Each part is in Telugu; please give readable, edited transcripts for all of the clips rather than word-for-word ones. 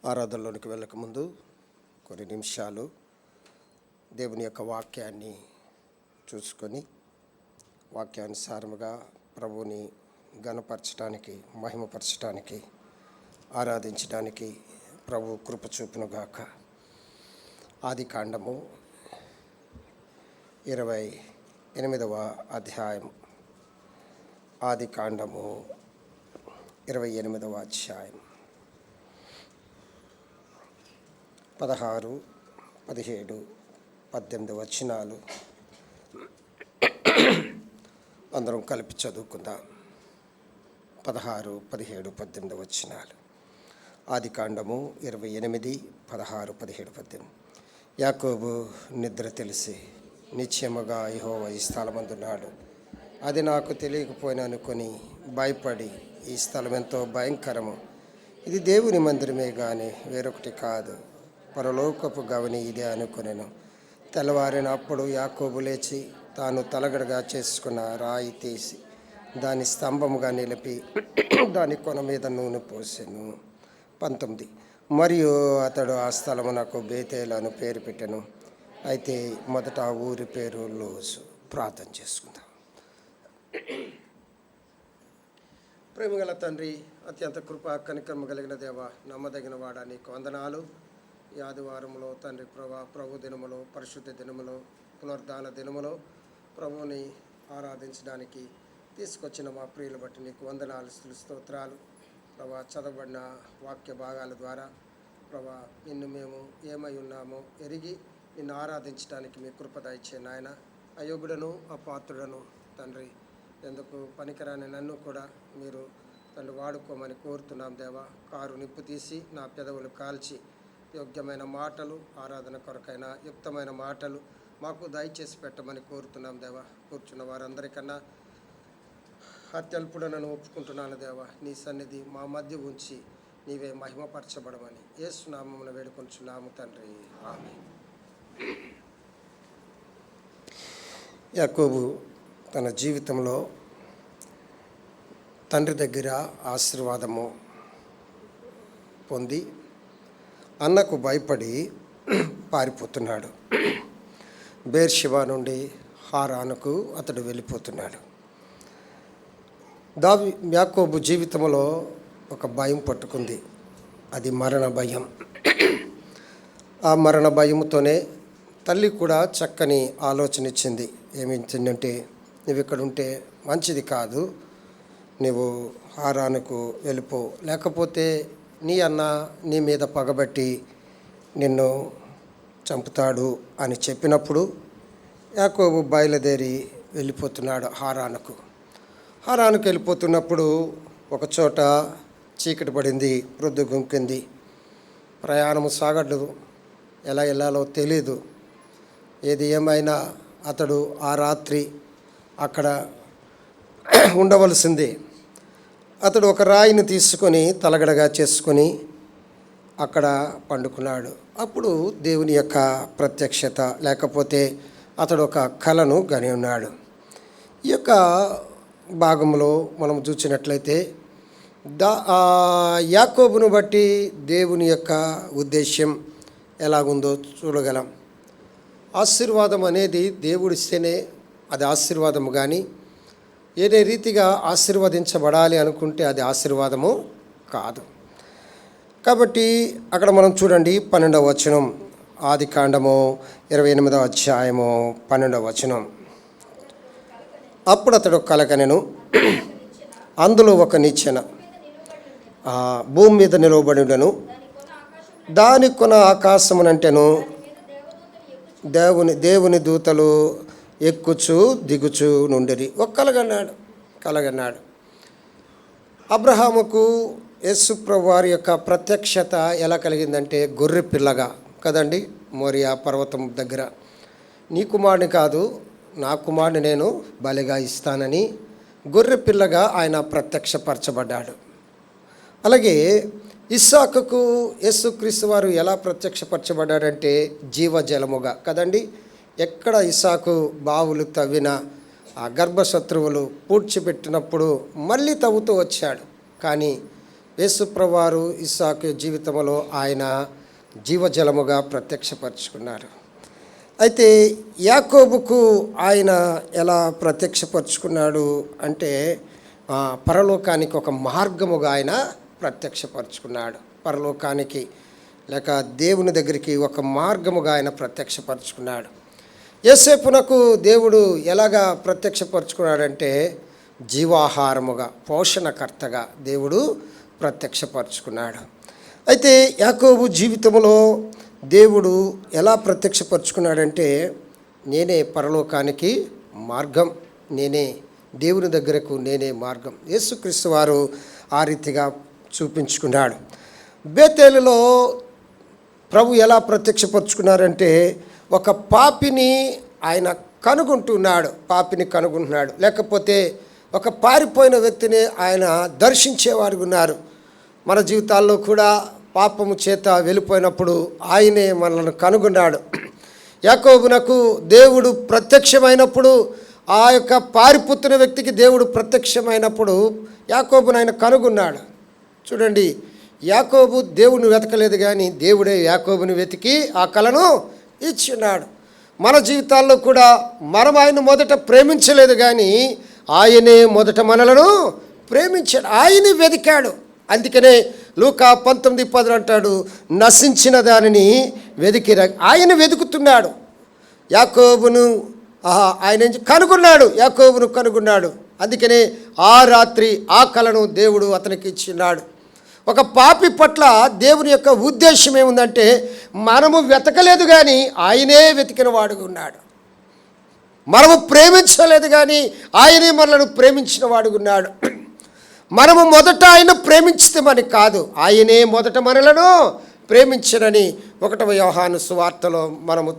ఆరాధనలోనికి వెళ్ళకముందు కొన్ని నిమిషాలు దేవుని యొక్క వాక్యాన్ని చూసుకొని వాక్యానుసారముగా ప్రభువుని ఘనపరచడానికి, మహిమపరచడానికి, ఆరాధించడానికి ప్రభు కృప చూపునుగాక. ఆదికాండము 28వ అధ్యాయం. ఆదికాండము 28వ అధ్యాయం 16, 17, 18 వచనాలు అందరం కలిపి చదువుకుందాం. 16, 17, 18 వచనాలు. ఆదికాండము 28, 16, 17, 18. యాకోబు నిద్ర తెలిసి నిశ్చయముగా యెహోవా ఈ స్థలమందున్నాడు, అది నాకు తెలియకపోయినా అనుకొని భయపడి, ఈ స్థలం ఎంతో భయంకరము, ఇది దేవుని మందిరమే కానీ వేరొకటి కాదు, పరలోకపు గవని ఇదే అనుకునేను. తెల్లవారినప్పుడు యాకోబు లేచి తాను తలగడగా చేసుకున్న రాయి తీసి దాని స్తంభముగా నిలిపి దాని కొన మీద నూనె పోసెను. 19. మరియు అతడు ఆ స్థలమునకు బేతేలు అని పేరు పెట్టెను. అయితే మొదట ఆ ఊరి పేరు లోజు. ప్రార్థన చేసుకుందాం. ప్రేమగల తండ్రి, అత్యంత కృపా కనికరమ కలిగిన దేవ, నమ్మదగిన వాడా, నీకు వందనాలు. ఈ ఆదివారంలో తండ్రి ప్రభు దినములో, పరిశుద్ధ దినములో, పునరుద్ధాన దినములో ప్రభువుని ఆరాధించడానికి తీసుకొచ్చిన మా ప్రియులు బట్టి నీకు వందనాలు, స్తోత్రాలు. ప్రభా, చదవబడిన వాక్య భాగాల ద్వారా ప్రభా, నిన్ను మేము ఏమై ఉన్నామో ఎరిగి నిన్ను ఆరాధించడానికి మీ కృప దయచే నాయన. అయోగ్యుడను అపాత్రుడను తండ్రి, ఎందుకు పనికిరాని నన్ను కూడా మీరు తండ్రి వాడుకోమని కోరుతున్నాం దేవా. కారు నిప్పు తీసి నా పెదవులు కాల్చి యోగ్యమైన మాటలు, ఆరాధన కొరకైన యుక్తమైన మాటలు మాకు దయచేసి పెట్టమని కోరుతున్నాం దేవా. కూర్చున్న వారందరికన్నా అత్యల్పుడనను ఒప్పుకుంటున్నాను దేవా. నీ సన్నిధి మా మధ్య ఉంచి నీవే మహిమపరచబడమని యేసు నామమున వేడుకొంచున్నాము తండ్రి, ఆమేన్. యాకోబు తన జీవితంలో తండ్రి దగ్గర ఆశీర్వాదము పొంది అన్నకు భయపడి పారిపోతున్నాడు. బేర్షెబా నుండి హారానుకు అతడు వెళ్ళిపోతున్నాడు. యాకోబు జీవితంలో ఒక భయం పట్టుకుంది, అది మరణ భయం. ఆ మరణ భయంతోనే తల్లి కూడా చక్కని ఆలోచన ఇచ్చింది. ఏమిచ్చిందంటే, నువ్వు ఇక్కడ ఉంటే మంచిది కాదు, నువ్వు హారానుకు వెళ్ళిపో, లేకపోతే నీ అన్న నీ మీద పగబట్టి నిన్ను చంపుతాడు అని చెప్పినప్పుడు యాకోబు బయలుదేరి వెళ్ళిపోతున్నాడు హారానుకు. హారానుకు వెళ్ళిపోతున్నప్పుడు ఒకచోట చీకటి పడింది, ప్రొద్దు గుంకింది, ప్రయాణము సాగడు, ఎలా వెళ్ళాలో తెలీదు. ఏది ఏమైనా అతడు ఆ రాత్రి అక్కడ ఉండవలసింది. అతడు ఒక రాయిని తీసుకొని తలగడగా చేసుకొని అక్కడ పండుకున్నాడు. అప్పుడు దేవుని యొక్క ప్రత్యక్షత, లేకపోతే అతడు ఒక కలను గని ఉన్నాడు. ఈ యొక్క భాగంలో మనం చూసినట్లయితే యాకోబును బట్టి దేవుని యొక్క ఉద్దేశ్యం ఎలాగుందో చూడగలం. ఆశీర్వాదం అనేది దేవుడిస్తేనే అది ఆశీర్వాదము, కానీ ఏదే రీతిగా ఆశీర్వదించబడాలి అనుకుంటే అది ఆశీర్వాదము కాదు. కాబట్టి అక్కడ మనం చూడండి 12వ వచనం, ఆదికాండము 28వ అధ్యాయము 12వ వచనం. అప్పుడు అతడు కలకనెను, అందులో ఒక నిచ్చెన భూమి మీద నిలవబడినను, దాని కొన ఆకాశమునంటెను, దేవుని దూతలు ఎక్కుచు దిగుచు నుండిరి. కలగన్నాడు. అబ్రహాముకు యేసు ప్రభు వారి యొక్క ప్రత్యక్షత ఎలా కలిగిందంటే గొర్రె పిల్లగా కదండి, మోరియా పర్వతం దగ్గర. నీ కుమారుని కాదు, నా కుమారుని నేను బలిగా ఇస్తానని గొర్రె పిల్లగా ఆయన ప్రత్యక్షపరచబడ్డాడు. అలాగే ఇస్సాకుకు యేసుక్రీస్తు వారు ఎలా ప్రత్యక్షపరచబడ్డాడంటే జీవజలముగా కదండి. ఎక్కడ ఇస్సాకు బావులు తవ్విన ఆ గర్భశత్రువులు పూడ్చిపెట్టినప్పుడు మళ్ళీ తవ్వుతూ వచ్చాడు, కానీ యేసుప్రభువారు ఇస్సాకు జీవితంలో ఆయన జీవజలముగా ప్రత్యక్షపరుచుకున్నారు. అయితే యాకోబుకు ఆయన ఎలా ప్రత్యక్షపరుచుకున్నాడు అంటే పరలోకానికి ఒక మార్గముగా ఆయన ప్రత్యక్షపరుచుకున్నాడు. పరలోకానికి లేక దేవుని దగ్గరికి ఒక మార్గముగా ఆయన ప్రత్యక్షపరుచుకున్నాడు. యోసేపునకు దేవుడు ఎలాగా ప్రత్యక్షపరుచుకున్నాడంటే జీవాహారముగా, పోషణకర్తగా దేవుడు ప్రత్యక్షపరుచుకున్నాడు. అయితే యాకోబు జీవితంలో దేవుడు ఎలా ప్రత్యక్షపరుచుకున్నాడంటే నేనే పరలోకానికి మార్గం, నేనే దేవుని దగ్గరకు నేనే మార్గం. యేసుక్రీస్తు వారు ఆ రీతిగా చూపించుకున్నాడు. బేతేలులో ప్రభు ఎలా ప్రత్యక్షపరుచుకున్నారంటే ఒక పాపిని ఆయన కనుగొంటున్నాడు, లేకపోతే ఒక పారిపోయిన వ్యక్తిని ఆయన దర్శించేవారు ఉన్నారు. మన జీవితాల్లో కూడా పాపము చేత వెళ్ళిపోయినప్పుడు ఆయనే మనల్ని కనుగొన్నాడు. యాకోబునకు దేవుడు ప్రత్యక్షమైనప్పుడు, ఆ యొక్క పారిపోతున్న వ్యక్తికి దేవుడు ప్రత్యక్షమైనప్పుడు యాకోబును ఆయన కనుగొన్నాడు. చూడండి, యాకోబు దేవుని వెతకలేదు కానీ దేవుడే యాకోబుని వెతికి ఆ కలను ఇచ్చిన్నాడు. మన జీవితాల్లో కూడా మనం ఆయన మొదట ప్రేమించలేదు కానీ ఆయనే మొదట మనలను ప్రేమించాడు, ఆయనే వెతికాడు. అందుకనే లూకా 19:10 అంటాడు, నశించిన దానిని వెతికిరా. ఆయన వెతుకుతున్నాడు. యాకోబును ఆయన యాకోబును కనుగొన్నాడు. అందుకనే ఆ రాత్రి ఆ కలను దేవుడు అతనికి ఇచ్చినాడు. ఒక పాపి పట్ల దేవుని యొక్క ఉద్దేశం ఏముందంటే మనము వెతకలేదు కానీ ఆయనే వెతికిన వాడుగా ఉన్నాడు. మనము ప్రేమించలేదు కానీ ఆయనే మనలను ప్రేమించిన వాడుగా ఉన్నాడు. మనము మొదట ఆయన ప్రేమించితే మనకి కాదు, ఆయనే మొదట మనలను ప్రేమించనని 1వ యోహాను సువార్తలో మనము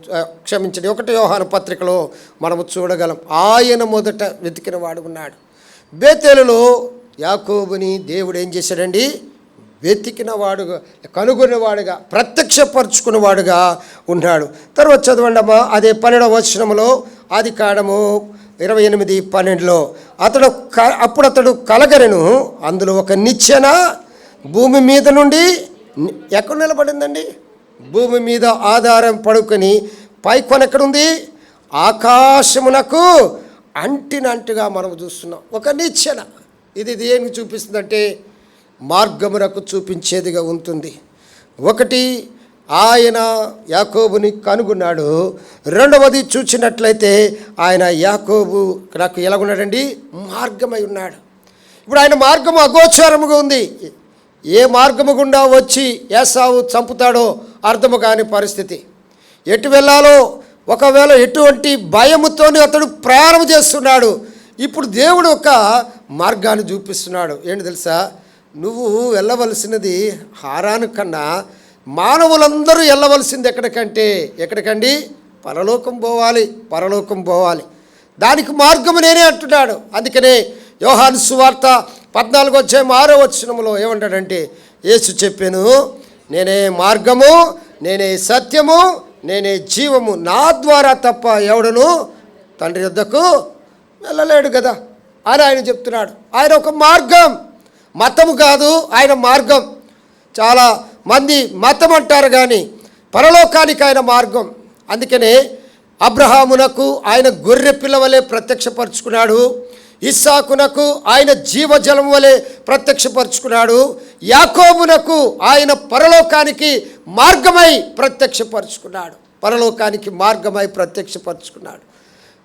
1వ యోహాను పత్రికలో మనము చూడగలం. ఆయన మొదట వెతికిన వాడు ఉన్నాడు. బేతేలులో యాకోబుని దేవుడు ఏం చేశాడండి? వెతికినవాడుగా, కనుగొన్నవాడుగా, ప్రత్యక్షపరుచుకున్నవాడుగా ఉన్నాడు. తర్వాత చదవండమ్మా, అదే 12వ వచనంలో, ఆదికాండము 28:12 అప్పుడు అతడు కలగరెను, అందులో ఒక నిచ్చెన భూమి మీద నుండి ఎక్కడ నిలబడిందండి? భూమి మీద ఆధారం పడుకొని పైకొన ఎక్కడుంది? ఆకాశమునకు అంటినంటుగా మనం చూస్తున్నాం. ఒక నిచ్చెన. ఇది దేనికి చూపిస్తుందంటే మార్గమునకు చూపించేదిగా ఉంటుంది. ఒకటి, ఆయన యాకోబుని కనుగొన్నాడు. రెండవది చూసినట్లయితే ఆయన యాకోబు నాకు ఎలాగున్నాడండి? మార్గమై ఉన్నాడు. ఇప్పుడు ఆయన మార్గము అగోచరముగా ఉంది. ఏ మార్గము గుండా వచ్చి ఏసావు చంపుతాడో అర్థము కాని పరిస్థితి. ఎటు వెళ్ళాలో ఒకవేళ ఎటువంటి భయముతోనే అతడు ప్రయాణం చేస్తున్నాడు. ఇప్పుడు దేవుడు ఒక మార్గాన్ని చూపిస్తున్నాడు. ఏంటి తెలుసా? నువ్వు వెళ్ళవలసినది హారాను కన్నా మానవులందరూ వెళ్ళవలసింది ఎక్కడికండి? పరలోకం పోవాలి. దానికి మార్గము నేనే అంటున్నాడు. అందుకనే యోహాను సువార్త 14:6 ఏమంటాడంటే, యేసు చెప్పాను, నేనే మార్గము, నేనే సత్యము, నేనే జీవము, నా ద్వారా తప్ప ఎవడును తండ్రి యొద్దకు వెళ్ళలేడు కదా అని ఆయన చెప్తున్నాడు. ఆయన ఒక మార్గం, మతము కాదు, ఆయన మార్గం. చాలా మంది మతం అంటారు కానీ పరలోకానికి ఆయన మార్గం. అందుకనే అబ్రహామునకు ఆయన గొర్రె పిల్ల వలె ప్రత్యక్షపరుచుకున్నాడు. ఇస్సాకునకు ఆయన జీవజలం వలె ప్రత్యక్షపరుచుకున్నాడు. యాకోబునకు ఆయన పరలోకానికి మార్గమై ప్రత్యక్షపరుచుకున్నాడు.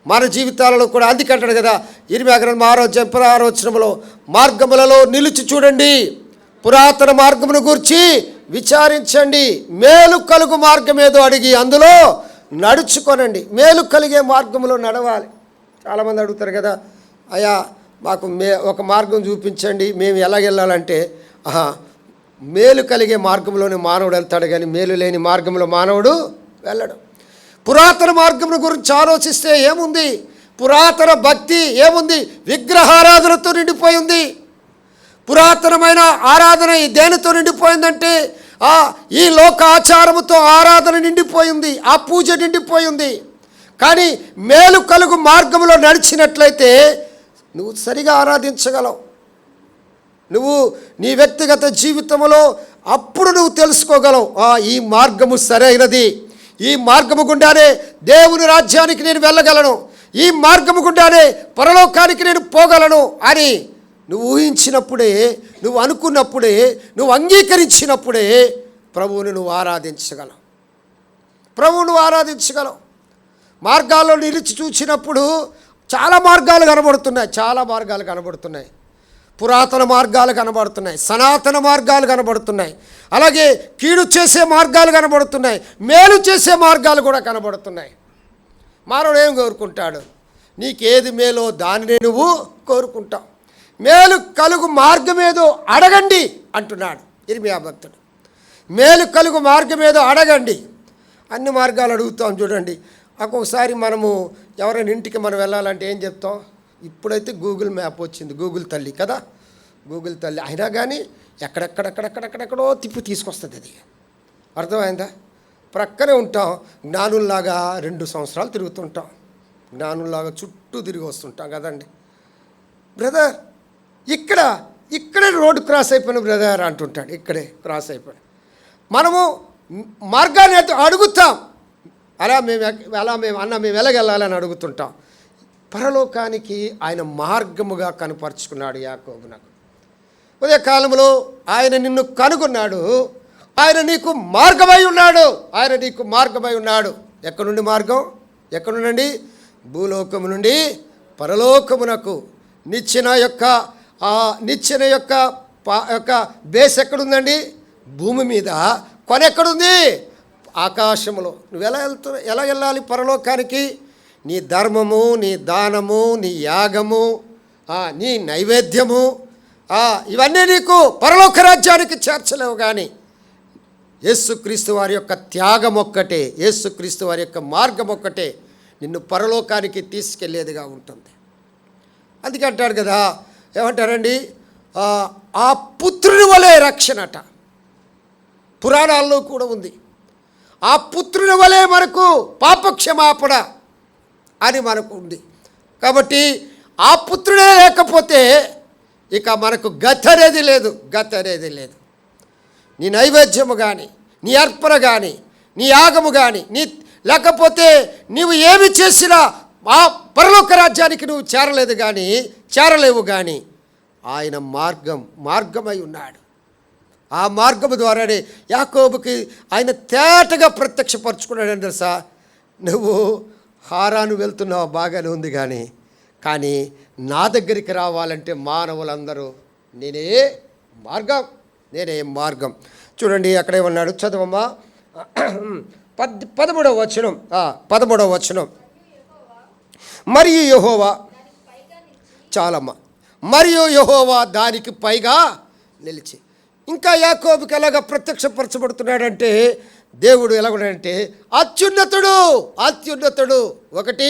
మన జీవితాలలో కూడా అందుకంటాడు కదా, 26:16 మార్గములలో నిలిచి చూడండి, పురాతన మార్గమును గూర్చి విచారించండి, మేలు కలుగు మార్గం ఏదో అడిగి అందులో నడుచుకొనండి. మేలు కలిగే మార్గంలో నడవాలి. చాలామంది అడుగుతారు కదా, అయ్యా మాకు ఒక మార్గం చూపించండి, మేము ఎలాగెళ్ళాలంటే, మేలు కలిగే మార్గంలోనే మానవుడు వెళ్తాడు కానీ మేలు లేని మార్గంలో మానవుడు వెళ్ళడు. పురాతన మార్గం గురించి ఆలోచిస్తే ఏముంది? పురాతన భక్తి ఏముంది? విగ్రహారాధనతో నిండిపోయింది. పురాతనమైన ఆరాధన దేనితో నిండిపోయిందంటే ఈ లోక ఆచారముతో ఆరాధన నిండిపోయింది, ఆ పూజ నిండిపోయింది. కానీ మేలు కలుగు మార్గంలో నడిచినట్లయితే నువ్వు సరిగా ఆరాధించగలవు, నువ్వు నీ వ్యక్తిగత జీవితంలో అప్పుడు నువ్వు తెలుసుకోగలవు, ఈ మార్గము సరైనది, ఈ మార్గము గుండానే దేవుని రాజ్యానికి నేను వెళ్ళగలను, ఈ మార్గము గుండానే పరలోకానికి నేను పోగలను అని నువ్వు ఊహించినప్పుడే, నువ్వు అనుకున్నప్పుడే, నువ్వు అంగీకరించినప్పుడే ప్రభువుని నువ్వు ఆరాధించగలవు. మార్గాల్లో నిలిచి చూసినప్పుడు చాలా మార్గాలు కనబడుతున్నాయి. పురాతన మార్గాలు కనబడుతున్నాయి, సనాతన మార్గాలు కనబడుతున్నాయి, అలాగే కీడు చేసే మార్గాలు కనబడుతున్నాయి, మేలు చేసే మార్గాలు కూడా కనబడుతున్నాయి. మానవుడు ఏం కోరుకుంటాడు? నీకేది మేలో దానినే నువ్వు కోరుకుంటావు. మేలు కలుగు మార్గమేదో అడగండి అంటున్నాడు ఇర్మియా భక్తుడు. మేలు కలుగు మార్గమేదో అడగండి. అన్ని మార్గాలు అడుగుతాం చూడండి. ఒక్కొక్కసారి మనము ఎవరైనా ఇంటికి మనం వెళ్ళాలంటే ఏం చెప్తాం? ఇప్పుడైతే గూగుల్ మ్యాప్ వచ్చింది, గూగుల్ తల్లి కదా, గూగుల్ తల్లి అయినా కానీ ఎక్కడెక్కడో తిప్పి తీసుకొస్తుంది. అది అర్థమైందా? ప్రక్కనే ఉంటాం. జ్ఞానుల్లాగా 2 సంవత్సరాలు తిరుగుతుంటాం, జ్ఞానుల్లాగా చుట్టూ తిరిగి వస్తుంటాం కదండి. బ్రదర్ ఇక్కడే రోడ్డు క్రాస్ అయిపోయిన బ్రదర్ అంటుంటాడు, ఇక్కడే క్రాస్ అయిపోయిన. మనము మార్గాన్ని అడుగుతాం, మేము ఎలాగెళ్ళాలని అడుగుతుంటాం. పరలోకానికి ఆయన మార్గముగా కనపరుచుకున్నాడు యాకోబునకు. ఉదయకాలంలో ఆయన నిన్ను కనుగొన్నాడు, ఆయన నీకు మార్గమై ఉన్నాడు. ఎక్కడి నుండి మార్గం? ఎక్కడి నుండి? భూలోకము నుండి పరలోకమునకు. నిచ్చెన యొక్క బేస్ ఎక్కడుందండి? భూమి మీద. కొనెక్కడుంది? ఆకాశంలో. నువ్వు ఎలా వెళ్ళాలి పరలోకానికి? నీ ధర్మము, నీ దానము, నీ యాగము, నీ నైవేద్యము, ఇవన్నీ నీకు పరలోక రాజ్యానికి చేర్చలేవు. కానీ యేసుక్రీస్తు వారి యొక్క త్యాగం ఒక్కటే, యేసుక్రీస్తు వారి యొక్క మార్గం ఒక్కటే నిన్ను పరలోకానికి తీసుకెళ్లేదిగా ఉంటుంది. అందుకే అంటాడు కదా, ఏమంటారండి? ఆ పుత్రుని వలె రక్షణట. పురాణాల్లో కూడా ఉంది. ఆ పుత్రుని వలె మనకు పాపక్షమాపణ అని మనకు ఉంది. కాబట్టి ఆ పుత్రుడే లేకపోతే ఇక మనకు గతి అనేది లేదు. నీ నైవేద్యము కానీ, నీ అర్పణ కానీ, నీ యాగము కానీ, లేకపోతే నీవు ఏమి చేసినా ఆ పరలోక రాజ్యానికి నువ్వు చేరలేవు. కానీ ఆయన మార్గమై ఉన్నాడు. ఆ మార్గము ద్వారానే యాకోబుకి ఆయన తేటగా ప్రత్యక్షపరచుకున్నాడు. తెలుసా? నువ్వు హారాను వెళ్తున్నావు, బాగానే ఉంది, కానీ నా దగ్గరికి రావాలంటే మానవులందరూ నేనే మార్గం. చూడండి అక్కడే ఉన్నాడు, చదవమ్మా. 13వ వచనం. మరియు యెహోవా, చాలమ్మా, మరియు యెహోవా దానికి పైగా నిలిచి. ఇంకా యాకోబుకి ఎలాగ ప్రత్యక్షపరచబడుతున్నాడంటే, దేవుడు ఎలాగున్నాడంటే అత్యున్నతుడు. ఒకటి,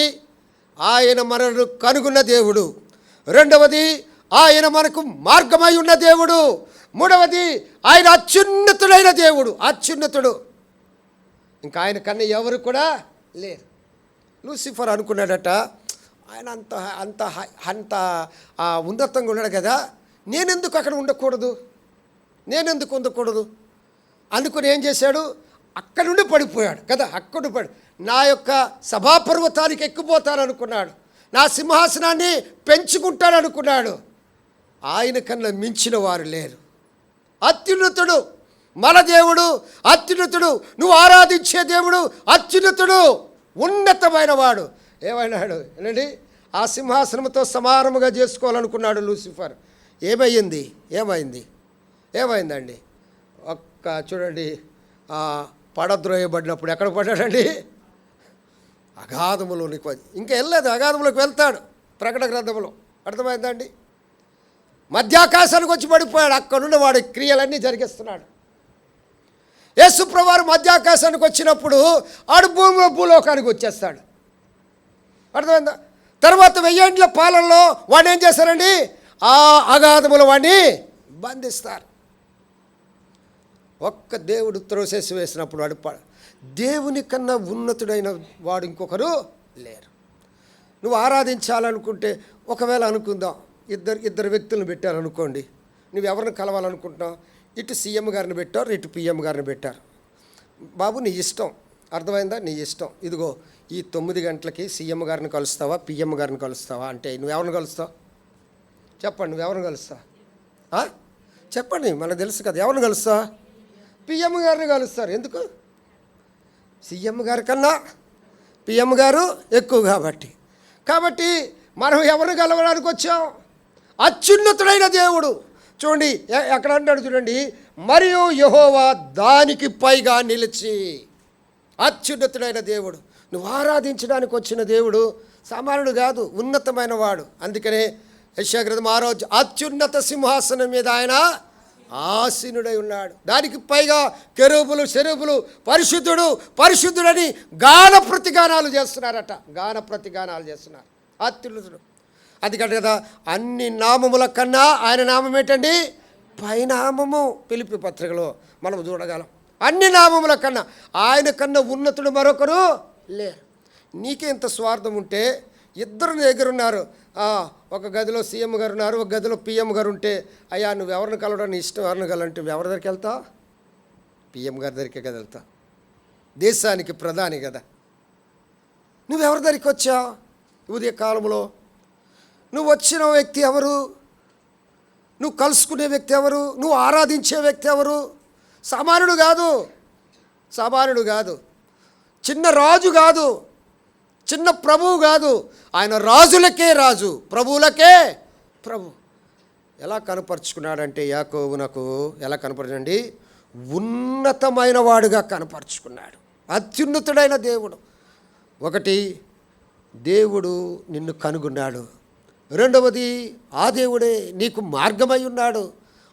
ఆయన మనను కనుగొన్న దేవుడు. రెండవది, ఆయన మనకు మార్గమై ఉన్న దేవుడు. మూడవది, ఆయన అత్యున్నతుడైన దేవుడు. ఇంకా ఆయన కన్నా ఎవరు కూడా లేరు. లూసిఫర్ అనుకున్నాడట, ఆయన అంత ఉన్నతంగా ఉన్నాడు కదా, నేనెందుకు అక్కడ ఉండకూడదు, అందుకని ఏం చేశాడు? అక్కడి నుండి పడిపోయాడు కదా, నా యొక్క సభాపర్వతానికి ఎక్కిపోతాననుకున్నాడు, నా సింహాసనాన్ని పెంచుకుంటాననుకున్నాడు. ఆయన కన్నా మించిన వారు లేరు. అత్యున్నతుడు మన దేవుడు, అత్యున్నతుడు. నువ్వు ఆరాధించే దేవుడు అత్యున్నతుడు, ఉన్నతమైన వాడు. ఏమైనాడు ఏంటండి? ఆ సింహాసనంతో సమానముగా చేసుకోవాలనుకున్నాడు లూసిఫర్. ఏమైందండి? చూడండి, పడద్రోయబడినప్పుడు ఎక్కడ పడ్డాడండి? అగాధములోనికి. ఇంకా వెళ్ళలేదు, అగాధంలోకి వెళ్తాడు ప్రకటన గ్రంథంలో. అర్థమైందండి? మధ్యాకాశానికి వచ్చి పడిపోయాడు. అక్కడ నుండి వాడి క్రియలన్నీ జరిగిస్తున్నాడు. యేసుప్రభువారు మధ్యాకాశానికి వచ్చినప్పుడు ఆడు భూలోకానికి వచ్చేస్తాడు. అర్థమైందా? తర్వాత 1000 ఏండ్ల పాలనలో వాడిని ఏం చేస్తారండి? ఆ అగాధములో వాడిని బంధిస్తారు. ఒక్క దేవుడు త్రోసేసి వేసినప్పుడు వాడు దేవుని కన్నా ఉన్నతుడైన వాడు ఇంకొకరు లేరు. నువ్వు ఆరాధించాలనుకుంటే, ఒకవేళ అనుకుందాం, ఇద్దరు వ్యక్తులను పెట్టారనుకోండి, నువ్వెవరిని కలవాలనుకుంటున్నావు? ఇటు సీఎం గారిని పెట్టారు, ఇటు పిఎం గారిని పెట్టారు. బాబు నీ ఇష్టం, అర్థమైందా? నీ ఇష్టం. ఇదిగో ఈ 9 గంటలకి సీఎం గారిని కలుస్తావా, పిఎం గారిని కలుస్తావా అంటే నువ్వెవరిని కలుస్తావు? చెప్పండి, నువ్వెవరిని కలుస్తావు? చెప్పండి, మనకు తెలుసు కదా. ఎవరిని కలుస్తా? పిఎం గారిని కలుస్తారు. ఎందుకు? సీఎం గారి కన్నా పిఎం గారు ఎక్కువ కాబట్టి మనం ఎవరిని కలవడానికి వచ్చాం? అత్యున్నతుడైన దేవుడు. చూడండి ఎక్కడ అంటాడు చూడండి, మరియు యెహోవా దానికి పైగా నిలిచి. అత్యున్నతుడైన దేవుడు, నువ్వు ఆరాధించడానికి వచ్చిన దేవుడు సామాన్యుడు కాదు, ఉన్నతమైన వాడు. అందుకనే యెషయా గ్రంథం 6 అత్యున్నత సింహాసనం మీద ఆయన ఆసీనుడై ఉన్నాడు. దానికి పైగా కెరూబులు శరూబులు పరిశుద్ధుడు పరిశుద్ధుడని గాన ప్రతిగానాలు చేస్తున్నారట. అత్యున్నతుడు. అది కదా అన్ని నామముల కన్నా ఆయన నామం ఏంటండి? పైనామము. ఫిలిప్పీ పత్రికలో మనం చూడగలం. అన్ని నామముల కన్నా ఆయన కన్నా ఉన్నతుడు మరొకరు లేరు. నీకే ఇంత స్వార్థం ఉంటే ఇద్దరు దగ్గర ఉన్నారు. ఒక గదిలో సీఎం గారు ఉన్నారు, ఒక గదిలో పిఎం గారు ఉంటే, అయ్యా నువ్వు ఎవరిని కలవడం నీ ఇష్టం, ఎవరిని కలవంటే ఎవరి దగ్గరికి వెళ్తావు? పిఎం గారి దగ్గరికే కదా వెళ్తావు. దేశానికి ప్రధాని కదా. నువ్వెవరి దగ్గరికి వచ్చావు? ఉదయ కాలంలో నువ్వు వచ్చిన వ్యక్తి ఎవరు? నువ్వు కలుసుకునే వ్యక్తి ఎవరు? నువ్వు ఆరాధించే వ్యక్తి ఎవరు? సామాన్యుడు కాదు, చిన్న రాజు కాదు, చిన్న ప్రభువు కాదు. ఆయన రాజులకే రాజు, ప్రభువులకే ప్రభు. ఎలా కనపరుచుకున్నాడంటే యాకోబునకు ఎలా కనపరచండి? ఉన్నతమైన వాడుగా కనపరుచుకున్నాడు. అత్యున్నతుడైన దేవుడు. ఒకటి, దేవుడు నిన్ను కనుగొన్నాడు. రెండవది, ఆ దేవుడే నీకు మార్గమై ఉన్నాడు.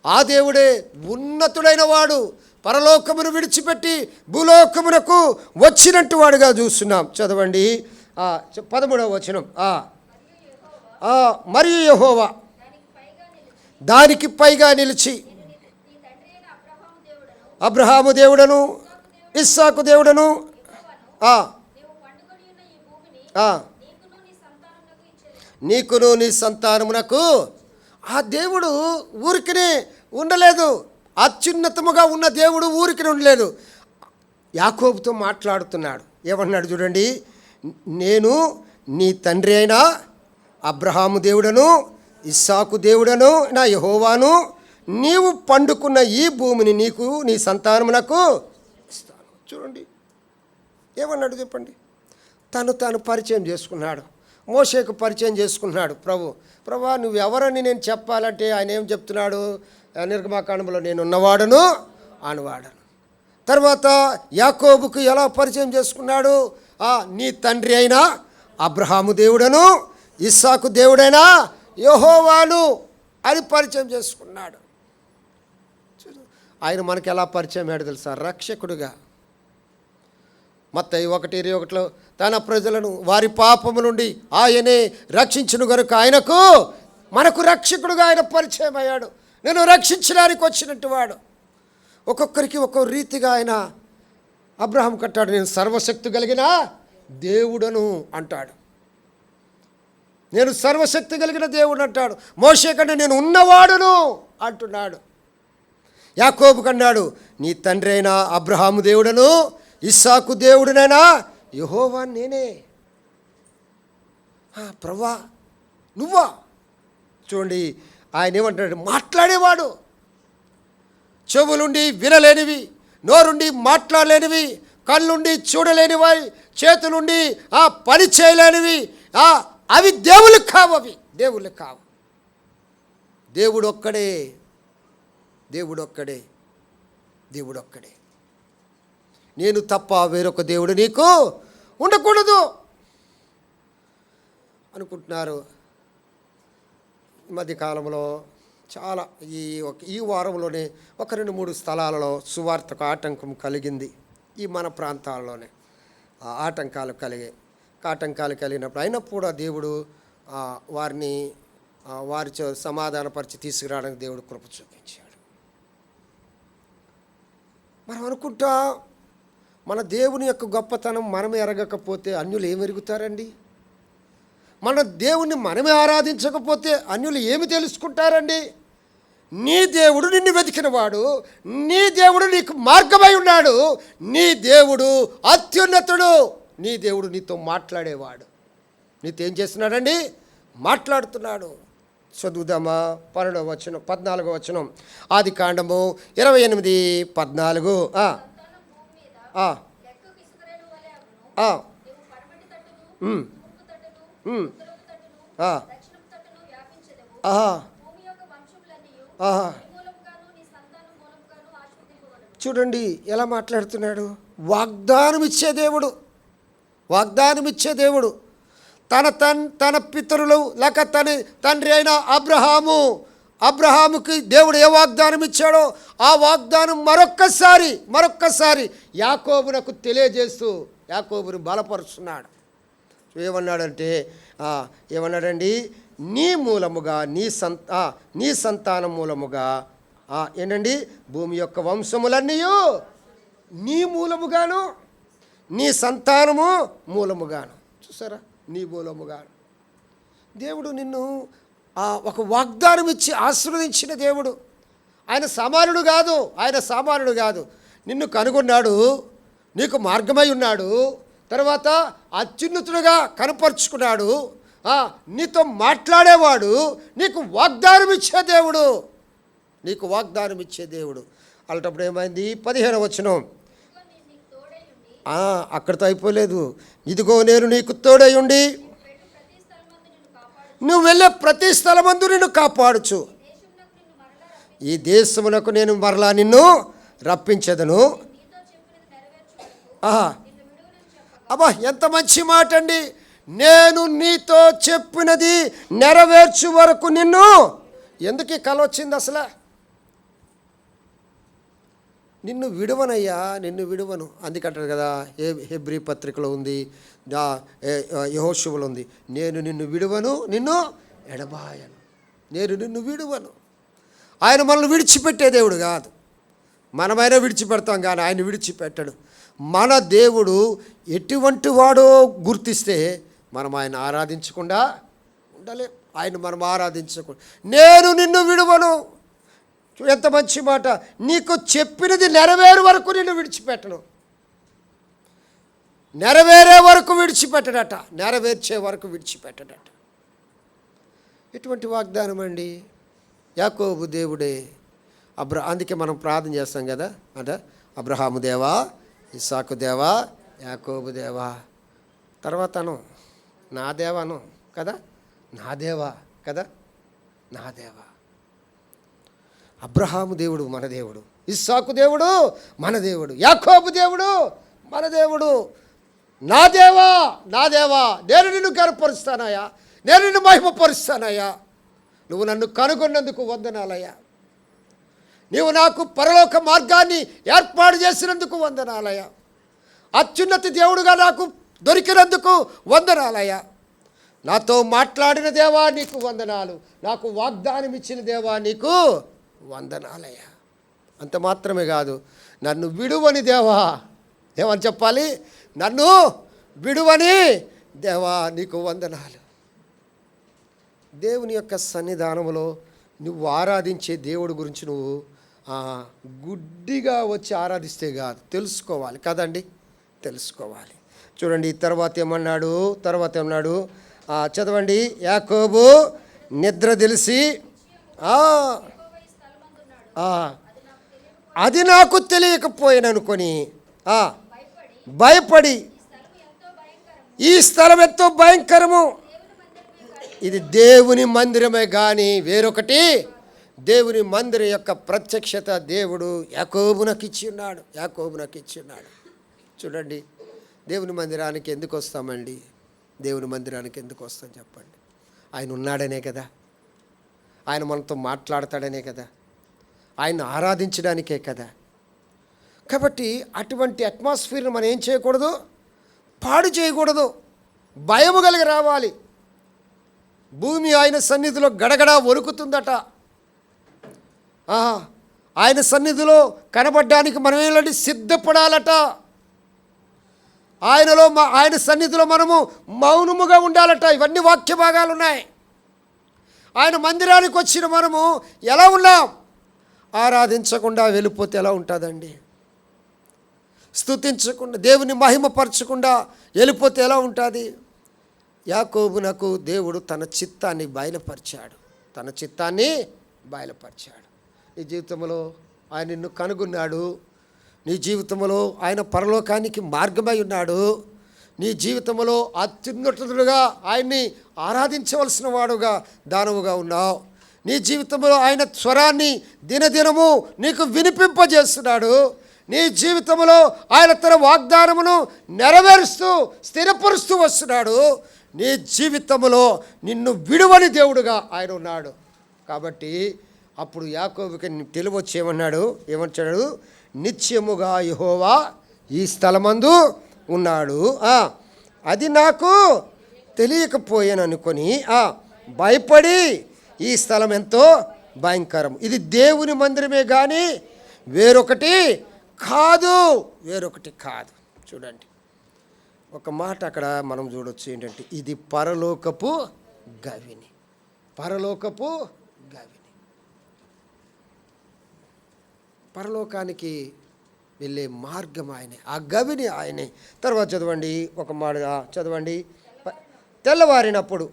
ఆ దేవుడే ఉన్నతుడైన వాడు. పరలోకమును విడిచిపెట్టి భూలోకమునకు వచ్చినట్టు వాడుగా చూస్తున్నాం. చదవండి 13వ వచనం. మరియు యెహోవా దానికి పైగా నిలిచి, అబ్రహాము దేవుడను ఇస్సాకు దేవుడను నీకును నీ సంతానమునకు. ఆ దేవుడు ఊరికినే ఉండలేదు. అత్యున్నతముగా ఉన్న దేవుడు ఊరికినే ఉండలేదు. యాకోబుతో మాట్లాడుతున్నాడు. ఏమన్నాడు చూడండి, నేను నీ తండ్రి అయిన అబ్రహాము దేవుడను ఇస్సాకు దేవుడను నా యెహోవాను, నీవు పండుకున్న ఈ భూమిని నీకు నీ సంతానమునకు ఇస్తాను. చూడండి ఏమన్నాడు చెప్పండి. తాను పరిచయం చేసుకున్నాడు. మోషేకు పరిచయం చేసుకున్నాడు. ప్రభా నువ్వెవరని నేను చెప్పాలంటే ఆయన ఏం చెప్తున్నాడు? నిర్గమాకాండంలో నేను ఉన్నవాడను ఆనవాడను. తర్వాత యాకోబుకు ఎలా పరిచయం చేసుకున్నాడు? నీ తండ్రి అయినా అబ్రహాము దేవుడను ఇస్సాకు దేవుడైనా యెహోవాను అని పరిచయం చేసుకున్నాడు. ఆయన మనకి ఎలా పరిచయం అయ్యాడు తెలుసా? రక్షకుడుగా. మత్తయి 1:21 తన ప్రజలను వారి పాపము నుండి ఆయనే రక్షించును గనుక ఆయనకు మనకు రక్షకుడుగా ఆయన పరిచయం అయ్యాడు. నేను రక్షించడానికి వచ్చినట్టు వాడు. ఒక్కొక్కరికి ఒక్కో రీతిగా ఆయన అబ్రహాం కట్టాడు. నేను సర్వశక్తి కలిగిన దేవుడను అంటాడు. నేను సర్వశక్తి కలిగిన దేవుడు అంటాడు. మోషే కన్నా నేను ఉన్నవాడును అంటున్నాడు. యాకోబు కన్నాడు, నీ తండ్రి అయిన అబ్రహాము దేవుడను ఇస్సాకు దేవుడునైనా యెహోవా నేనే. ప్రభువా నువ్వా? చూడండి ఆయన ఏమంటాడు? మాట్లాడేవాడు. చెవులుండి వినలేనివి, నోరుండి మాట్లాడలేనివి, కళ్ళుండి చూడలేనివి, చేతులుండి పని చేయలేనివి అవి దేవుళ్ళు కావు. దేవుడు ఒక్కడే. నేను తప్ప వేరొక దేవుడు నీకు ఉండకూడదు అనుకుంటున్నారు. ఈ మధ్యకాలంలో చాలా ఈ వారంలోనే 1-2-3 స్థలాలలో సువార్తకు ఆటంకం కలిగింది. ఈ మన ప్రాంతాల్లోనే ఆటంకాలు కలిగినప్పుడు అయినా కూడా దేవుడు వారి సమాధానపరిచి తీసుకురావడానికి దేవుడు కృప చూపించాడు. మనం అనుకుంటా మన దేవుని యొక్క గొప్పతనం మనం ఎరగకపోతే అన్యులు ఏమి ఎరుగుతారండి? మన దేవుణ్ణి మనమే ఆరాధించకపోతే అన్యులు ఏమి తెలుసుకుంటారండి? నీ దేవుడు నిన్ను వెతికినవాడు, నీ దేవుడు నీకు మార్గమై ఉన్నాడు, నీ దేవుడు అత్యున్నతుడు, నీ దేవుడు నీతో మాట్లాడేవాడు. నీతో ఏం చేస్తున్నాడండి? మాట్లాడుతున్నాడు. చదువుదామా 12వ వచనం 14వ వచనం, ఆదికాండము 28:14. చూడండి ఎలా మాట్లాడుతున్నాడు. వాగ్దానం ఇచ్చే దేవుడు, వాగ్దానం ఇచ్చే దేవుడు. తన పితరులు లేక తండ్రి అయిన అబ్రహాముకి దేవుడు ఏ వాగ్దానం ఇచ్చాడో ఆ వాగ్దానం మరొక్కసారి యాకోబునకు తెలియజేస్తూ యాకోబును బలపరుస్తున్నాడు. ఏమన్నాడండి? నీ మూలముగా నీ సంతానం మూలముగా ఏంటండి భూమి యొక్క వంశములన్నీ నీ మూలముగాను, నీ సంతానము మూలముగాను. చూసారా? నీ మూలముగాను. దేవుడు నిన్ను ఒక వాగ్దానం ఇచ్చి ఆశీర్వదించిన దేవుడు. ఆయన సామాన్యుడు కాదు. నిన్ను కనుగొన్నాడు, నీకు మార్గమై ఉన్నాడు, తర్వాత అత్యున్నతుడుగా కనపరుచుకున్నాడు, నీతో మాట్లాడేవాడు, నీకు వాగ్దానం ఇచ్చే దేవుడు. అలాంటప్పుడు ఏమైంది? 15వ వచనం, అక్కడితో అయిపోలేదు. ఇదిగో నేను నీకు తోడై ఉండి నువ్వు వెళ్ళే ప్రతి స్థలమందు నిన్ను కాపాడుచు, ఈ దేశమునకు నేను మరలా నిన్ను రప్పించదను. అబ్బా, ఎంత మంచి మాట అండి. నేను నీతో చెప్పినది నెరవేర్చు వరకు నిన్ను. ఎందుకు ఈ కల వచ్చింది అసలు? నిన్ను విడువను అందుకంటారు కదా. హెబ్రీ పత్రికలో ఉంది, యెహోషువలో ఉంది, నేను నిన్ను విడువను, నిన్ను ఎడబాయను. నేను నిన్ను విడువను. ఆయన మనల్ని విడిచిపెట్టే దేవుడు కాదు. మనమైనా విడిచిపెడతాం కానీ ఆయన విడిచిపెట్టడు. మన దేవుడు ఎటువంటి వాడో గుర్తిస్తే మనం ఆయన ఆరాధించకుండా ఉండలేం. ఆయన మనం ఆరాధించకుండా, నేను నిన్ను విడువను. ఎంత మంచి మాట. నీకు చెప్పినది నెరవేరు వరకు నిన్ను విడిచిపెట్టను. నెరవేరే వరకు విడిచిపెట్టడట, నెరవేర్చే వరకు విడిచిపెట్టడట. ఎటువంటి వాగ్దానం అండి. యాకోబు దేవుడే అందుకే మనం ప్రార్థన చేస్తాం కదా. అంటే అబ్రహాము దేవా, ఇస్సాకు దేవా, యాకోబు దేవా, తర్వాతను నా దేవాను కదా, నా దేవా కదా, నా దేవా. అబ్రహాము దేవుడు మన దేవుడు, ఇస్సాకు దేవుడు మన దేవుడు, యాకోబు దేవుడు మన దేవుడు. నా దేవా, నా దేవా, నేను నిన్ను గర్వపరుస్తానయ్యా, నేను నిన్ను మహిమపరుస్తానయ్యా. నువ్వు నన్ను కనుగొన్నందుకు వందనాలయ్యా. నీవు నాకు పరలోక మార్గాన్ని ఏర్పాటు చేసినందుకు వందనాలయ్యా. అత్యున్నతి దేవుడుగా నాకు దొరికినందుకు వందనాలయ్యా. నాతో మాట్లాడిన దేవా నీకు వందనాలు, నాకు వాగ్దానం ఇచ్చిన దేవా నీకు వందనాలయ్యా. అంత మాత్రమే కాదు, నన్ను విడువని దేవా, ఏమని చెప్పాలి? నన్ను విడువని దేవా నీకు వందనాలు. దేవుని యొక్క సన్నిధానంలో నువ్వు ఆరాధించే దేవుడి గురించి నువ్వు గుడ్డిగా వచ్చి ఆరాధిస్తే కాదు, తెలుసుకోవాలి కదండి, తెలుసుకోవాలి. చూడండి తర్వాత ఏమన్నాడు, చదవండి. యాకోబు నిద్ర తెలిసి అది నాకు తెలియకపోయిననుకొని భయపడి, ఈ స్థలం ఎంతో భయంకరము, ఇది దేవుని మందిరమే కానీ వేరొకటి, దేవుని మందిరం యొక్క ప్రత్యక్షత దేవుడు యాకోబునకు ఇచ్చి ఉన్నాడు. చూడండి, దేవుని మందిరానికి ఎందుకు వస్తామండి? దేవుని మందిరానికి ఎందుకు వస్తాం చెప్పండి? ఆయన ఉన్నాడనే కదా, ఆయన మనతో మాట్లాడతాడనే కదా, ఆయన ఆరాధించడానికే కదా. కాబట్టి అటువంటి అట్మాస్ఫియర్ని మనం ఏం చేయకూడదు, పాడు చేయకూడదు, భయము కలిగి రావాలి. భూమి ఆయన సన్నిధిలో గడగడ వణుకుతుందట. ఆయన సన్నిధిలో కనబడ్డానికి మనం ఏంటంటే సిద్ధపడాలట. ఆయన సన్నిధిలో మనము మౌనముగా ఉండాలట. ఇవన్నీ వాక్య భాగాలు ఉన్నాయి. ఆయన మందిరానికి వచ్చిన మనము ఎలా ఉన్నాం? ఆరాధించకుండా వెళ్ళిపోతే ఎలా ఉంటుందండి? స్తుతించకుండా దేవుని మహిమపరచకుండా వెళ్ళిపోతే ఎలా ఉంటుంది? యాకోబునకు దేవుడు తన చిత్తాన్ని బయలుపరిచాడు. నీ జీవితంలో ఆయన నిన్ను కనుగొన్నాడు. నీ జీవితంలో ఆయన పరలోకానికి మార్గమై ఉన్నాడు. నీ జీవితంలో అత్యున్నతుడుగా ఆయన్ని ఆరాధించవలసిన వాడుగా దానవుగా ఉన్నావు. నీ జీవితంలో ఆయన స్వరాన్ని దినదినము నీకు వినిపింపజేస్తున్నాడు. నీ జీవితంలో ఆయన తన వాగ్దానమును నెరవేరుస్తూ స్థిరపరుస్తూ వస్తున్నాడు. నీ జీవితంలో నిన్ను విడువని దేవుడుగా ఆయన ఉన్నాడు. కాబట్టి అప్పుడు యాకోబుకి తెలివొచ్చి ఏమంటాడు? నిత్యముగా యెహోవా ఈ స్థలమందు ఉన్నాడు, అది నాకు తెలియకపోయాననుకొని భయపడి, ఈ స్థలం ఎంతో భయంకరం, ఇది దేవుని మందిరమే కానీ వేరొకటి కాదు. చూడండి, ఒక మాట అక్కడ మనం చూడొచ్చు ఏంటంటే, ఇది పరలోకపు గవిని. పరలోకానికి వెళ్ళే మార్గం ఆయనే, ఆ గవిని ఆయనే. తర్వాత చదవండి, ఒక మాట చదవండి. తెల్లవారినప్పుడు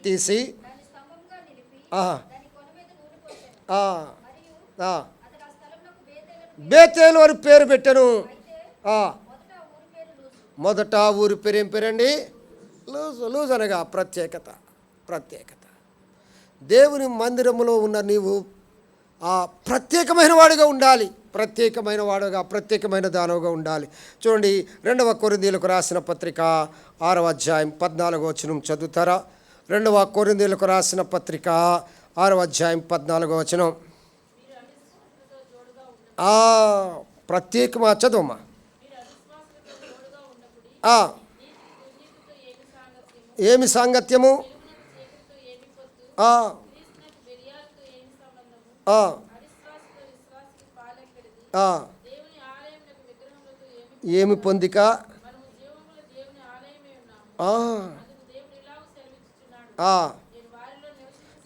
తీసి బేతేలు అని పేరు పెట్టాను. మొదట ఊరి పేరు ఏం పేరండి? లూజ్ అనగా ప్రత్యేకత. దేవుని మందిరంలో ఉన్న నీవు ప్రత్యేకమైన వాడుగా ఉండాలి. ప్రత్యేకమైన దానవుగా ఉండాలి. చూడండి, 2 కొరింథీయులకు రాసిన పత్రిక 6వ అధ్యాయం 14వ వచనం చదువుతారా? 2 కొరింథీయులకు రాసిన పత్రిక 6వ అధ్యాయం 14వ వచనం. ప్రత్యేకమా? చదువమ్మా. ఏమి సాంగత్యము? ఏమి పొందిక?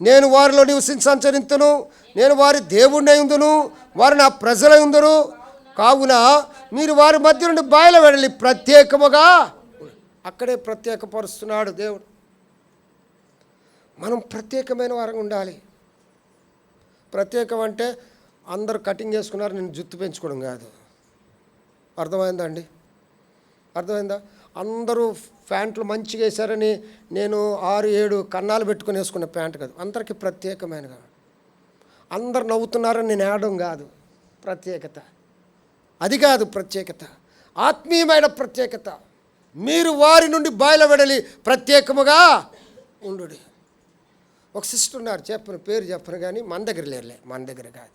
నేను వారిలో సంచరింతును, నేను వారి దేవుణ్ణి ఉందును, వారు నా ప్రజలై ఉందరు. కావున మీరు వారి మధ్య నుండి బయలు వెళ్ళి ప్రత్యేకముగా, అక్కడే ప్రత్యేకపరుస్తున్నాడు దేవుడు. మనం ప్రత్యేకమైన వారంగా ఉండాలి. ప్రత్యేకం అంటే అందరూ కటింగ్ చేసుకున్నారు, నేను జుత్తు పెంచుకోవడం కాదు. అర్థమైందా? అందరూ ప్యాంట్లు మంచిగా వేశారని నేను 6-7 కన్నాలు పెట్టుకుని వేసుకున్న ప్యాంట్ కాదు. అందరికీ ప్రత్యేకమైనగా. అందరు నవ్వుతున్నారని నేను ఏడడం కాదు ప్రత్యేకత. అది కాదు ప్రత్యేకత, ఆత్మీయమైన ప్రత్యేకత. మీరు వారి నుండి బయలువెడలి ప్రత్యేకముగా ఉండు. ఒక సిస్టర్ ఉన్నారు, పేరు చెప్పను కానీ మన దగ్గర లేరులే, మన దగ్గర కాదు.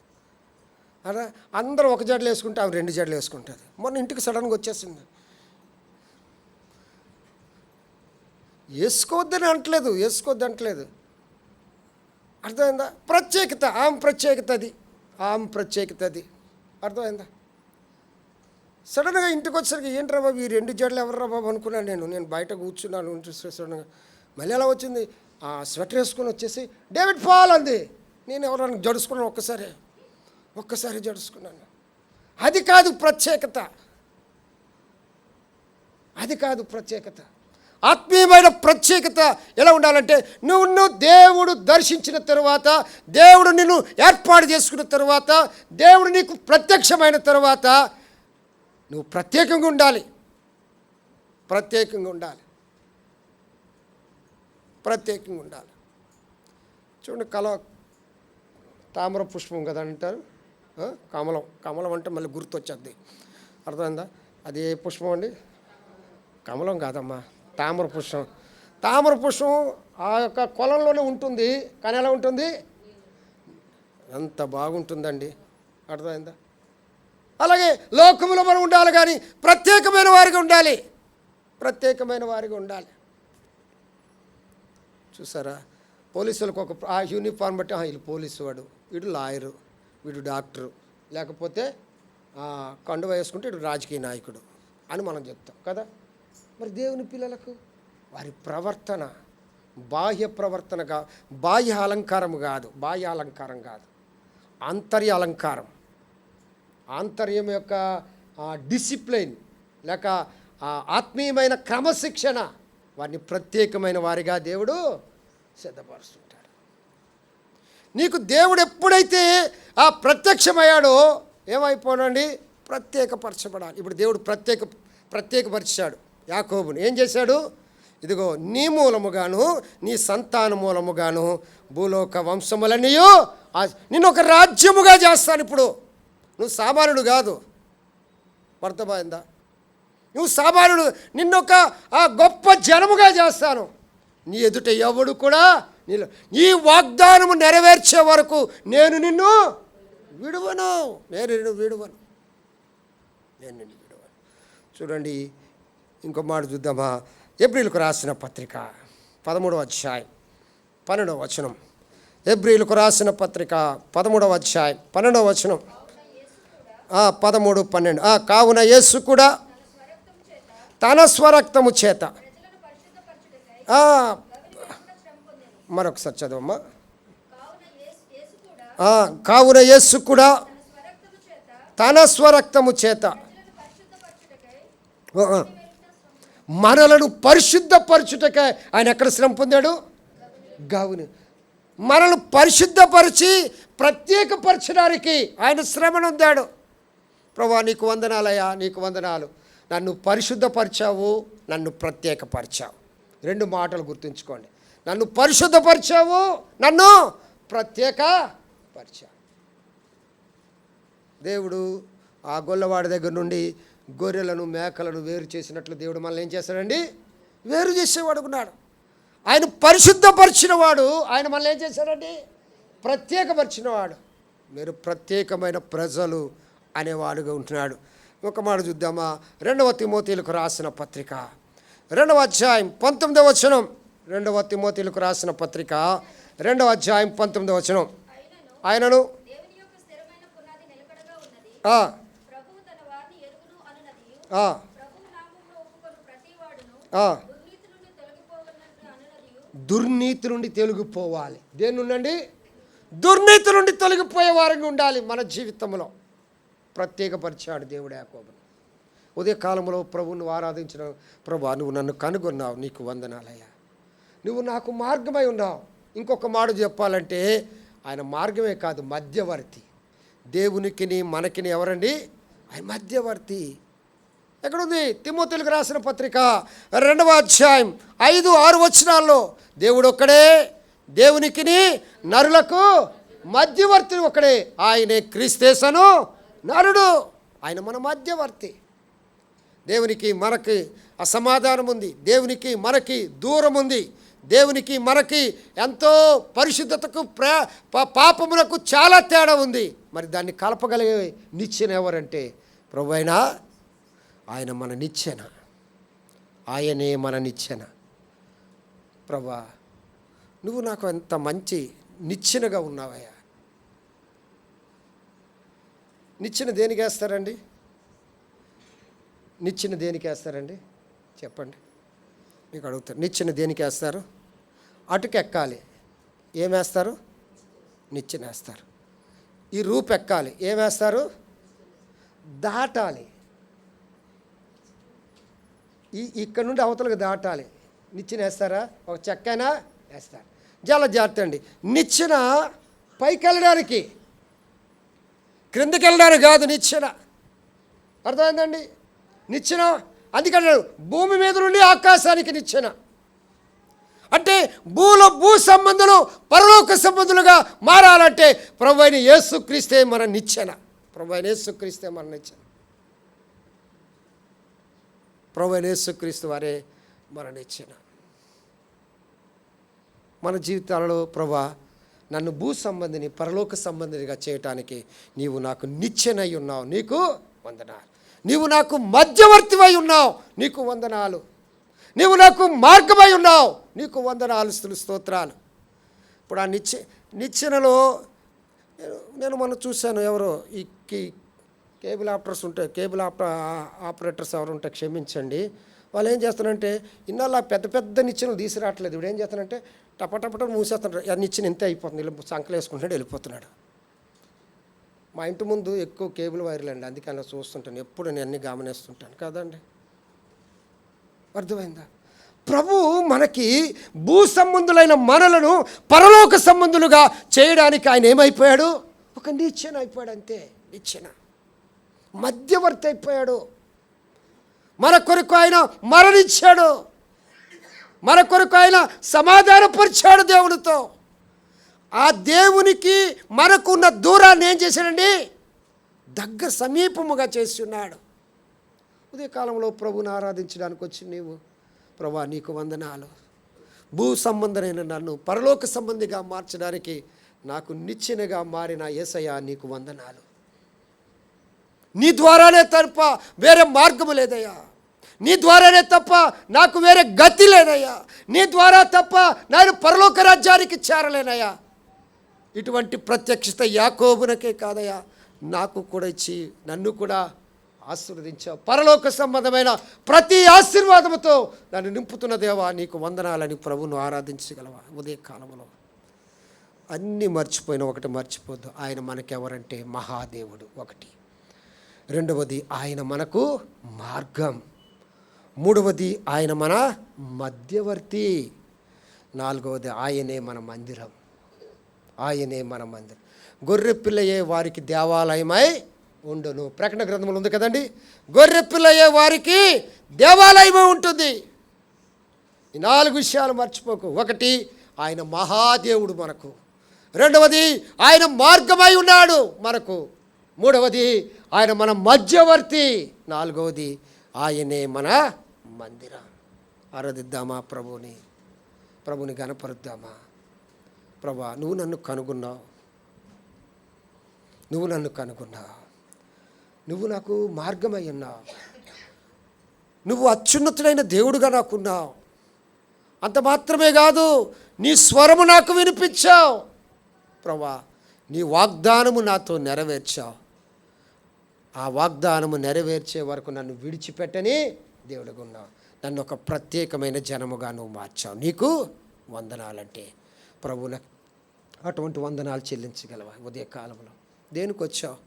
అలా అందరూ ఒక జడలు వేసుకుంటే ఆమె 2 జడలు వేసుకుంటుంది. మొన్న ఇంటికి సడన్గా వచ్చేసింది. వేసుకోవద్దని అంటలేదు. అర్థమైందా? ప్రత్యేకత, ఆమె ప్రత్యేకత అది. అర్థమైందా? సడన్గా ఇంటికి వచ్చేసరికి ఏంట్రా బాబు ఈ 2 జడలు ఎవర్రా బాబు అనుకున్నాను. నేను బయట కూర్చున్నాను. సడన్గా మళ్ళీ ఎలా వచ్చింది, ఆ స్వెటర్ వేసుకొని వచ్చేసి డేవిడ్ పాల్ అంది. నేను ఎవరైనా జడుచుకున్నాను, ఒక్కసారి జడుచుకున్నాను. అది కాదు ప్రత్యేకత. ఆత్మీయమైన ప్రత్యేకత ఎలా ఉండాలంటే, నువ్వు దేవుడు దర్శించిన తరువాత, దేవుడు నిన్ను ఏర్పాటు చేసుకున్న తరువాత, దేవుడు నీకు ప్రత్యక్షమైన తరువాత నువ్వు ప్రత్యేకంగా ఉండాలి. చూడండి, తామర పుష్పం కదా అంటారు, కమలం అంటే మళ్ళీ గుర్తొచ్చేది. అర్థమైందా? అది ఏ పుష్పం అండి? కమలం కాదమ్మా, తామర పుష్పం ఆ యొక్క కొలంలోనే ఉంటుంది. కానీ ఎలా ఉంటుంది? ఎంత బాగుంటుందండి. అర్థమైందా? అలాగే లోకములో మనం ఉండాలి, కానీ ప్రత్యేకమైన వారిగా ఉండాలి. చూసారా, పోలీసులకు ఒక ఆ యూనిఫామ్ బట్టి వీళ్ళు పోలీసు వాడు, వీడు లాయరు, వీడు డాక్టరు, లేకపోతే కండువ వేసుకుంటే వీడు రాజకీయ నాయకుడు అని మనం చెప్తాం కదా. మరి దేవుని పిల్లలకు వారి ప్రవర్తన, బాహ్య ప్రవర్తనగా, బాహ్య అలంకారం కాదు, ఆంతర్య అలంకారం, ఆంతర్యం యొక్క డిసిప్లిన్ లేక ఆత్మీయమైన క్రమశిక్షణ, వారిని ప్రత్యేకమైన వారిగా దేవుడు సిద్ధపరుస్తుంటాడు. నీకు దేవుడు ఎప్పుడైతే ప్రత్యక్షమయ్యాడో ఏమైపోనండి, ప్రత్యేకపరచబడాలి. ఇప్పుడు దేవుడు ప్రత్యేకపరిచాడు యాకోబుని. ఏం చేశాడు? ఇదిగో నీ మూలముగాను నీ సంతాన మూలముగాను భూలోక వంశములన్నీయు నిన్ను ఒక రాజ్యముగా చేస్తాను. ఇప్పుడు నువ్వు సామాన్యుడు కాదు, అర్థమైందా? నువ్వు సామాన్యుడు, నిన్నొక గొప్ప జనముగా చేస్తాను. నీ ఎదుట ఎవడు కూడా నీలో ఈ వాగ్దానము నెరవేర్చే వరకు నేను నిన్ను విడువను. చూడండి, ఇంకో మాట చూద్దామా? ఎబ్రీయులకు రాసిన పత్రిక 13వ అధ్యాయం 12వ వచనం. ఎబ్రీయులకు రాసిన పత్రిక 13వ అధ్యాయం 12వ వచనం. 13, 12. కావున యేసు కూడా తన స్వరక్తము చేత మరొకసారి చదవమ్మా. కావున యేసు కూడా తన స్వరక్తము చేత మనలను పరిశుద్ధపరచుటకై ఆయన ఎక్కడ శ్రమ పొందాడు? గావుని. మనల్ని పరిశుద్ధపరిచి ప్రత్యేకపరచడానికి ఆయన శ్రమను పొందాడు. ప్రభువా నీకు వందనాలయ్యా, నీకు వందనాలు. నన్ను పరిశుద్ధపరిచావు, నన్ను ప్రత్యేకపరిచావు. 2 మాటలు గుర్తుంచుకోండి. నన్ను పరిశుద్ధపరిచావు, నన్ను ప్రత్యేకపరిచావు. దేవుడు ఆ గొల్లవాడి దగ్గర నుండి గొర్రెలను మేకలను వేరు చేసినట్లు దేవుడు మనల్ని ఏం చేశాడండి? వేరు చేసేవాడు ఉన్నాడు. ఆయన పరిశుద్ధపరిచినవాడు, ఆయన మనల్ని ఏం చేశాడండి? ప్రత్యేకపరిచినవాడు. మీరు ప్రత్యేకమైన ప్రజలు అనేవాడుగా ఉంటున్నాడు. ఒక మాట చూద్దామా? 2వ తిమోతీయులకు రాసిన పత్రిక 2వ అధ్యాయం 19వ వచనం. 2వ తిమోతీయులకు రాసిన పత్రిక 2వ అధ్యాయం 19వ వచనం. ఆయనను దుర్నీతి నుండి తొలగిపోవాలి. దేని నుండి? దుర్నీతి నుండి తొలగిపోయే వారంగా ఉండాలి. మన జీవితంలో ప్రత్యేకపరిచాడు దేవుడు యాకోబును. ఉదయకాలంలో ప్రభువును ఆరాధించిన, ప్రభా నువ్వు నన్ను కనుగొన్నావు, నీకు వందనాలయ్యా, నువ్వు నాకు మార్గమై ఉన్నావు. ఇంకొక మాట చెప్పాలంటే ఆయన మార్గమే కాదు, మధ్యవర్తి. దేవునికిని మనకిని ఎవరండి? ఆయన మధ్యవర్తి. ఎక్కడుంది? తిమోతీయులకు రాసిన పత్రిక 2వ అధ్యాయం 5, 6 వచనాల్లో దేవుడు ఒక్కడే, దేవునికిని నరులకు మధ్యవర్తి ఒకడే, ఆయనే క్రీస్తేసను నరుడు. ఆయన మన మధ్యవర్తి. దేవునికి మనకి అసమాధానం ఉంది, దేవునికి మనకి దూరం ఉంది, దేవునికి మనకి ఎంతో పరిశుద్ధతకు పాపమునకు చాలా తేడా ఉంది. మరి దాన్ని కలపగలిగే నిచ్చెన ఎవరంటే ప్రభువైనా ఆయన మన నిచ్చెన, ఆయనే మన నిచ్చెన. ప్రభా నువ్వు నాకు ఎంత మంచి నిచ్చెనగా ఉన్నావయ్యా. నిచ్చెన దేనికి వేస్తారండి? నిచ్చెన దేనికి వేస్తారండి చెప్పండి? మీకు అడుగుతారు, నిచ్చెన దేనికి వేస్తారు? అటుకెక్కాలి, ఏమేస్తారు? నిచ్చెన వేస్తారు. ఈ రూపు ఎక్కాలి, ఏమేస్తారు? దాటాలి. ఇక్కడ నుండి అవతలకు దాటాలి, నిచ్చెన వేస్తారా? ఒక చెక్కైనా వేస్తారు. చాలా జాగ్రత్త అండి. నిచ్చెన పైకి వెళ్ళడానికి, క్రిందకి వెళ్ళడానికి కాదు నిచ్చెన. అర్థమైందండి? నిచ్చెన అందుకని భూమి మీద నుండి ఆకాశానికి నిచ్చెన. అంటే భూ సంబంధులు పరలోక సంబంధులుగా మారాలంటే ప్రభువైన యేసుక్రీస్తే మన నిచ్చెన. ప్రభువైన యేసుక్రీస్తే మన నిచ్చెన. ప్రభువైన యేసుక్రీస్తు వారే మన నిచ్చెన. మన జీవితాలలో ప్రభా నన్ను భూ సంబంధిని పరలోక సంబంధినిగా చేయటానికి నీవు నాకు నిచ్చెనై ఉన్నావు, నీకు వందనాలు. నీవు నాకు మధ్యవర్తివై ఉన్నావు, నీకు వందనాలు. నీవు నాకు మార్గమై ఉన్నావు, నీకు వందనాలు, స్తోత్రాలు. ఇప్పుడు ఆ నిచ్చెనలో నేను మొన్న చూశాను, ఎవరో ఈ కేబుల్ ఆపరేటర్స్ ఎవరు ఉంటే క్షమించండి, వాళ్ళు ఏం చేస్తారంటే ఇన్నాళ్ళు పెద్ద పెద్ద నిచ్చెనలు తీసుకురావట్లేదు. ఇప్పుడు ఏం చేస్తానంటే టపటపట మూసేస్తున్నాడు. ఆ నిచ్చెన ఇంతే అయిపోతుంది, సంకలు వేసుకుంటాడు, వెళ్ళిపోతున్నాడు. మా ఇంటి ముందు ఎక్కువ కేబుల్ వైర్లు అండి, అందుకే అలా చూస్తుంటాను, ఎప్పుడు నేను అన్నీ గమనిస్తుంటాను కదండి. అర్థమైందా? ప్రభు మనకి భూ సంబంధులైన మనలను పరలోక సంబంధులుగా చేయడానికి ఆయన ఏమైపోయాడు? ఒక నిచ్చెన అయిపోయాడు, అంతే. నిచ్చెన, మధ్యవర్తి అయిపోయాడు. మన కొరకు ఆయన మరణించాడు, మన కొరకు ఆయన సమాధానపరిచాడు దేవునితో. ఆ దేవునికి మనకున్న దూరాన్ని ఏం చేశాడండి? దగ్గర సమీపముగా చేసి ఉన్నాడు. ఉదయకాలంలో ప్రభుని ఆరాధించడానికి వచ్చి నీవు, ప్రభా నీకు వందనాలు, భూ సంబంధమైన నన్ను పరలోక సంబంధిగా మార్చడానికి నాకు నిచ్చెనగా మారిన యేసయ్య నీకు వందనాలు. నీ ద్వారానే తప్ప వేరే మార్గము లేదయ్యా, నీ ద్వారానే తప్ప నాకు వేరే గతి లేదయ్యా, నీ ద్వారా తప్ప నేను పరలోక రాజ్యానికి చేరలేనయ్యా. ఇటువంటి ప్రత్యక్షత యాకోబునకే కాదయ్యా, నాకు కూడా ఇచ్చి నన్ను కూడా ఆశీర్వదించావు. పరలోక సంబంధమైన ప్రతి ఆశీర్వాదముతో నన్ను నింపుతున్న దేవా నీకు వందనాలని ప్రభువును ఆరాధించగలవా? ఉదయకాలంలో అన్నీ మర్చిపోయిన ఒకటి మర్చిపోద్దు, ఆయన మనకెవరంటే మహాదేవుడు ఒకటి. రెండవది ఆయన మనకు మార్గం. మూడవది ఆయన మన మధ్యవర్తి. నాలుగవది ఆయనే మన మందిరం. ఆయనే మన మందిరం. గొర్రెపిల్లయే వారికి దేవాలయమై ఉండును. ప్రకటన గ్రంథంలో ఉంది కదండి, గొర్రెపిల్లయే వారికి దేవాలయమై ఉంటుంది. ఈ 4 విషయాలు మర్చిపోకు. ఒకటి, ఆయన మహాదేవుడు మనకు. రెండవది, ఆయన మార్గమై ఉన్నాడు మనకు. మూడవది, ఆయన మన మధ్యవర్తి. నాలుగవది, ఆయనే మన మందిరం. ఆరాధిద్దామా ప్రభుని గణపరుద్దామా? ప్రభా నువ్వు నన్ను కనుగొన్నావు, నువ్వు నాకు మార్గమై ఉన్నావు, నువ్వు అత్యున్నతుడైన దేవుడుగా నాకున్నావు. అంత మాత్రమే కాదు, నీ స్వరము నాకు వినిపించావు. ప్రభా నీ వాగ్దానము నాతో నెరవేర్చావు. ఆ వాగ్దానము నెరవేర్చే వరకు నన్ను విడిచిపెట్టని దేవుడుగా ఉన్నావు. నన్ను ఒక ప్రత్యేకమైన జనముగా నువ్వు మార్చావు. నీకు వందనాలంటే ప్రభువులకు అటువంటి వందనాలు చెల్లించగలవా? ఉదయకాలంలో దేనికి వచ్చావు?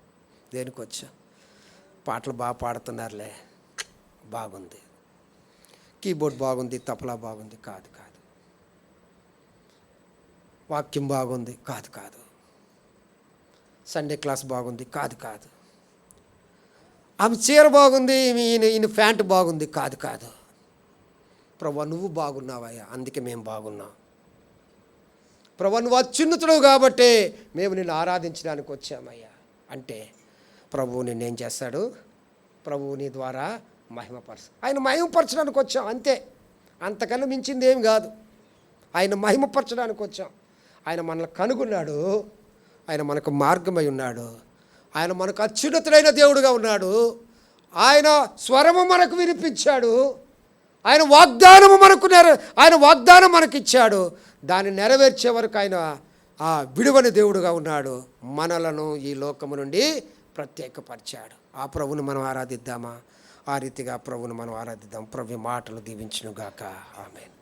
పాటలు బాగా పాడుతున్నారులే, బాగుంది, కీబోర్డ్ బాగుంది, తపలా బాగుంది, కాదు. వాక్యం బాగుంది, కాదు. సండే క్లాస్ బాగుంది, కాదు. ఆమె చీర బాగుంది, ఈయన ప్యాంటు బాగుంది, కాదు. ప్రభా నువ్వు బాగున్నావయ్యా, అందుకే మేము బాగున్నాం. ప్రభా నువ్వు అత్యున్నతుడు కాబట్టే మేము నిన్ను ఆరాధించడానికి వచ్చామయ్యా అంటే ప్రభువు నిన్నేం చేస్తాడు? ప్రభువు నీ ద్వారా ఆయన మహిమపరచడానికి వచ్చాం, అంతే. అంతకన్నా మించింది ఏం కాదు. ఆయన మహిమపరచడానికి వచ్చాం. ఆయన మనల్ని కనుగొన్నాడు, ఆయన మనకు మార్గమై ఉన్నాడు, ఆయన మనకు అత్యున్నతుడైన దేవుడుగా ఉన్నాడు, ఆయన స్వరము మనకు వినిపించాడు, ఆయన వాగ్దానం మనకిచ్చాడు. దాన్ని నెరవేర్చే వరకు ఆయన ఆ విడువని దేవుడుగా ఉన్నాడు. మనలను ఈ లోకము నుండి ప్రత్యేకపరిచాడు. ఆ ప్రభువును మనం ఆరాధిద్దామా? ఆ రీతిగా ప్రభువును మనం ఆరాధిద్దాం. ప్రభు మాటలు దీవించునుగాక. ఆమేన్.